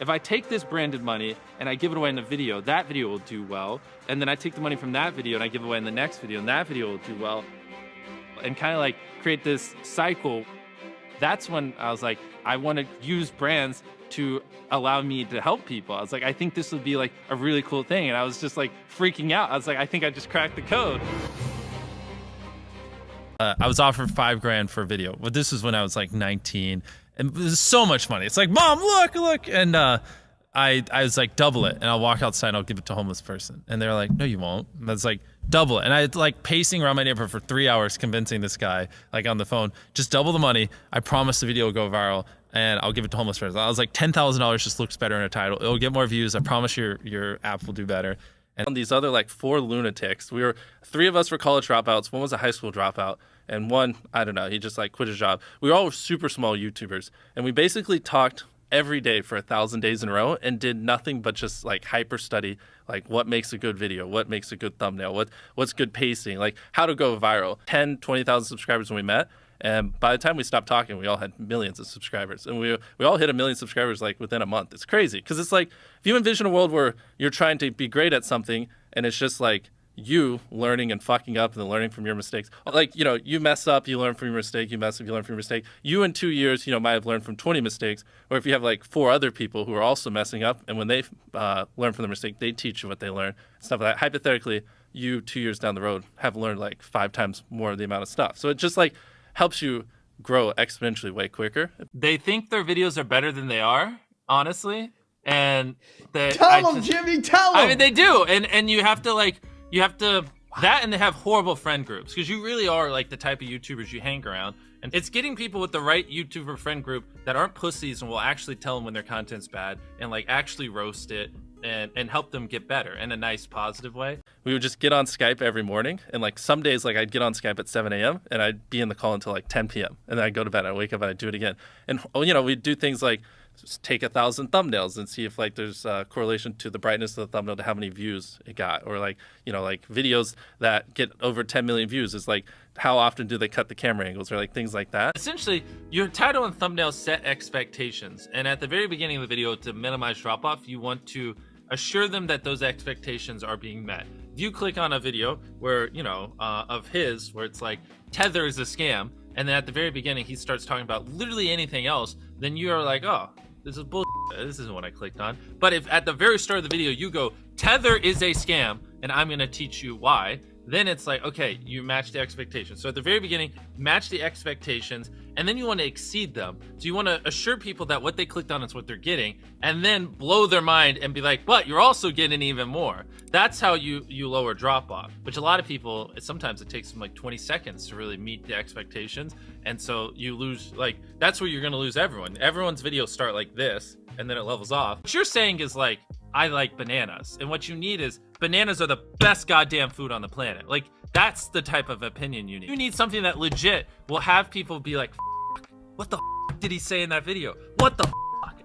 if I take this branded money and I give it away in the video, that video will do well. And then I take the money from that video and I give away in the next video, and that video will do well. And kind of like create this cycle. That's when I was like, I want to use brands to allow me to help people. I was like, I think this would be like a really cool thing. And I was just like freaking out. I was like, I think I just cracked the code. I was offered $5 for a video. Well, this was when I was like 19, and it was so much money. It's like, Mom, look. And I was like, double it. And I'll walk outside and I'll give it to a homeless person. And they're like, no, you won't. And I was like, double it. And I like pacing around my neighborhood for 3 hours, convincing this guy like on the phone, just double the money. I promise the video will go viral and I'll give it to a homeless person. I was like, $10,000 just looks better in a title. It'll get more views. I promise your app will do better. And these other like 4 lunatics, 3 of us were college dropouts. One was a high school dropout. And one, I don't know, he just like quit his job. We were all super small YouTubers. And we basically talked every day for 1,000 days in a row and did nothing but just like hyper study, like what makes a good video, what makes a good thumbnail, what's good pacing, like how to go viral. 10, 20,000 subscribers when we met. And by the time we stopped talking, we all had millions of subscribers. And we all hit 1 million subscribers like within a month. It's crazy. Because it's like, if you envision a world where you're trying to be great at something and it's just like you learning and fucking up and then learning from your mistakes. Like, you know, you mess up, you learn from your mistake, you mess up, you learn from your mistake. You in 2 years, you know, might have learned from 20 mistakes. Or if you have like 4 other people who are also messing up, and when they learn from their mistake, they teach you what they learn, stuff like that. Hypothetically, you 2 years down the road have learned like 5 times more of the amount of stuff. So it just like helps you grow exponentially way quicker. They think their videos are better than they are, honestly. And tell them, Jimmy, tell them. I mean, they do. And you have to that, and they have horrible friend groups, because you really are like the type of YouTubers you hang around. And it's getting people with the right YouTuber friend group that aren't pussies and will actually tell them when their content's bad and like actually roast it and help them get better in a nice, positive way. We would just get on Skype every morning. And like some days, like I'd get on Skype at 7 a.m. and I'd be in the call until like 10 p.m. And then I'd go to bed, I'd wake up and I'd do it again. And, you know, we'd do things like just take 1,000 thumbnails and see if like there's a correlation to the brightness of the thumbnail to how many views it got. Or like, you know, like videos that get over 10 million views is like, how often do they cut the camera angles, or like things like that. Essentially, your title and thumbnail set expectations. And at the very beginning of the video, to minimize drop off, you want to assure them that those expectations are being met. If you click on a video where, you know, of his, where it's like, Tether is a scam, and then at the very beginning, he starts talking about literally anything else, then you are like, oh, this is bullshit. This isn't what I clicked on. But if at the very start of the video, you go, Tether is a scam, and I'm going to teach you why, then it's like, okay, you match the expectations. So at the very beginning, match the expectations, and then you want to exceed them. So you want to assure people that what they clicked on is what they're getting, and then blow their mind and be like, but you're also getting even more. That's how you lower drop off, which a lot of people, sometimes it takes them like 20 seconds to really meet the expectations. And so you lose, like, that's where you're going to lose everyone. Everyone's videos start like this, and then it levels off. What you're saying is like, I like bananas. And what you need is, bananas are the best goddamn food on the planet. Like, that's the type of opinion you need. You need something that legit will have people be like, what the did he say in that video? What the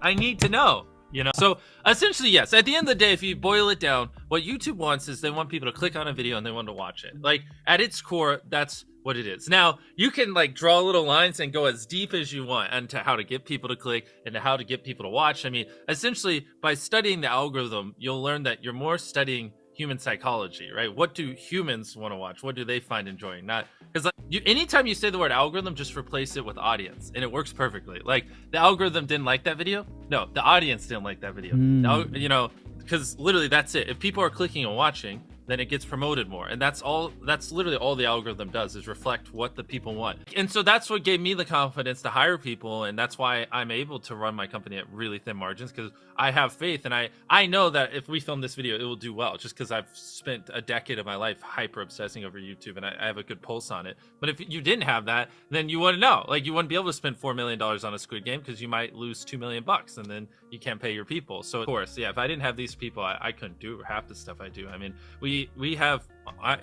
I need to know, you know? So essentially, yes, at the end of the day, if you boil it down, what YouTube wants is they want people to click on a video and they want to watch it. Like, at its core, that's what it is. Now, you can like draw little lines and go as deep as you want into how to get people to click and to how to get people to watch. I mean, essentially, by studying the algorithm, you'll learn that you're more studying human psychology, right? What do humans want to watch? What do they find enjoying? Not because like, anytime you say the word algorithm, just replace it with audience, and it works perfectly. Like, the algorithm didn't like that video. No, the audience didn't like that video. You know, because literally that's it. If people are clicking and watching, then it gets promoted more. And that's literally all the algorithm does, is reflect what the people want. And so that's what gave me the confidence to hire people. And that's why I'm able to run my company at really thin margins, because I have faith. And I know that if we film this video, it will do well, just because I've spent a decade of my life hyper obsessing over YouTube, and I have a good pulse on it. But if you didn't have that, then you wouldn't know. Like, you wouldn't be able to spend $4 million on a Squid Game, because you might lose $2 million, and then you can't pay your people. So of course, yeah, if I didn't have these people, I couldn't do half the stuff I do. I mean, we have,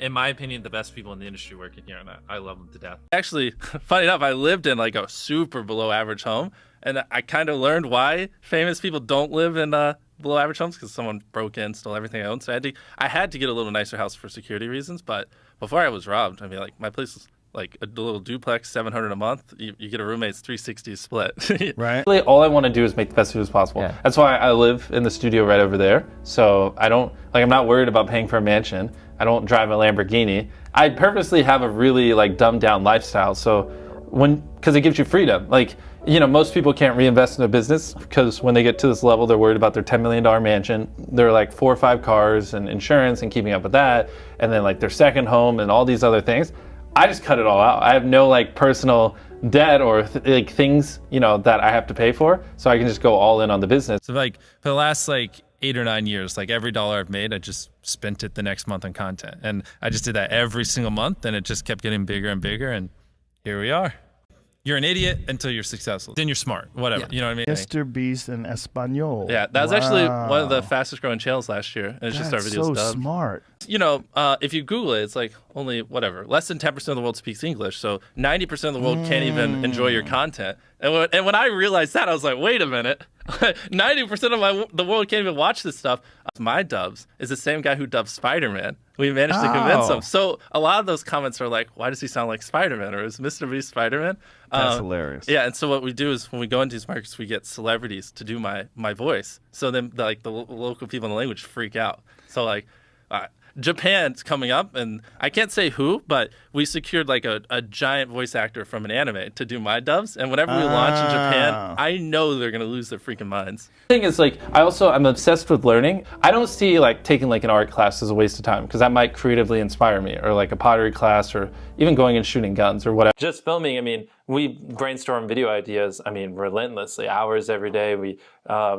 in my opinion, the best people in the industry working here, and I love them to death. Actually, funny enough, I lived in like a super below average home, and I kind of learned why famous people don't live in below average homes, because someone broke in, stole everything I owned. So I had to get a little nicer house for security reasons. But before I was robbed, I mean, like, my place was like a little duplex, 700 a month. You get a roommate's 360 split. Right. Really, all I want to do is make the best videos possible. Yeah. That's why I live in the studio right over there. So I'm not worried about paying for a mansion. I don't drive a Lamborghini. I purposely have a really like dumbed down lifestyle. So because it gives you freedom. Like, you know, most people can't reinvest in a business because when they get to this level, they're worried about their $10 million mansion. They're like 4 or 5 cars and insurance and keeping up with that. And then like their second home and all these other things. I just cut it all out. I have no like personal debt or like things, you know, that I have to pay for. So I can just go all in on the business. So like for the last like 8 or 9 years, like every dollar I've made, I just spent it the next month on content. And I just did that every single month, and it just kept getting bigger and bigger. And here we are. You're an idiot until you're successful. Then you're smart, whatever. Yeah. You know what I mean? MrBeast in Espanol. Yeah, that was actually one of the fastest growing channels last year. And it's just our videos so smart. You know, if you Google it, it's like only whatever, less than 10% of the world speaks English. So 90% of the world can't even enjoy your content. And when I realized that, I was like, wait a minute. 90% of the world can't even watch this stuff. My dubs is the same guy who dubbed Spider-Man. We managed to convince him. So a lot of those comments are like, why does he sound like Spider-Man? Or is MrBeast Spider-Man? That's hilarious. Yeah, and so what we do is when we go into these markets, we get celebrities to do my voice. So then like the local people in the language freak out. So like Japan's coming up, and I can't say who, but we secured like a giant voice actor from an anime to do my dubs. And whenever we launch in Japan, I know they're gonna lose their freaking minds. The thing is, like, I'm obsessed with learning. I don't see like taking like an art class as a waste of time, because that might creatively inspire me, or like a pottery class, or even going and shooting guns or whatever. Just filming, I mean, we brainstorm video ideas, I mean, relentlessly, hours every day. We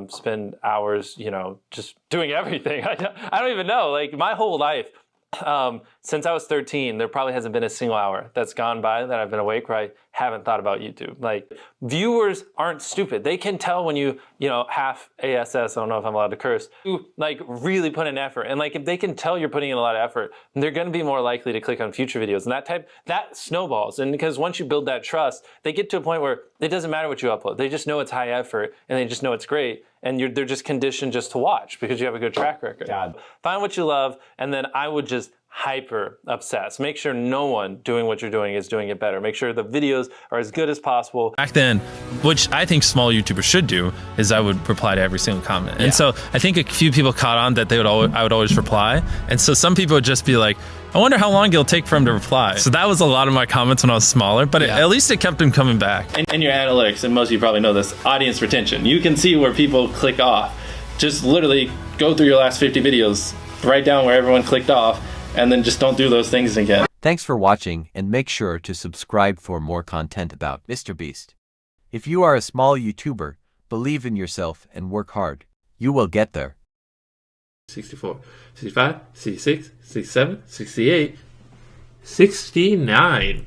spend hours, you know, just doing everything. I don't even know, like my whole life, since I was 13, there probably hasn't been a single hour that's gone by that I've been awake where I haven't thought about YouTube. Like, viewers aren't stupid. They can tell when you know, half ASS, I don't know if I'm allowed to curse, you like really put in effort. And like, if they can tell you're putting in a lot of effort, they're gonna be more likely to click on future videos. And that snowballs. And because once you build that trust, they get to a point where it doesn't matter what you upload. They just know it's high effort, and they just know it's great. And they're just conditioned just to watch because you have a good track record. Find what you love, and then I would just hyper obsess. Make sure no one doing what you're doing is doing it better. Make sure the videos are as good as possible. Back then, which I think small YouTubers should do, is I would reply to every single comment. And so I think a few people caught on that I would always reply. And so some people would just be like, I wonder how long it'll take for him to reply. So that was a lot of my comments when I was smaller, but at least it kept him coming back. And your analytics, and most of you probably know this, audience retention. You can see where people click off. Just literally go through your last 50 videos, write down where everyone clicked off, and then just don't do those things again. Thanks for watching, and make sure to subscribe for more content about MrBeast. If you are a small YouTuber, believe in yourself and work hard. You will get there. 64, 65, 66, 67, 68, 69.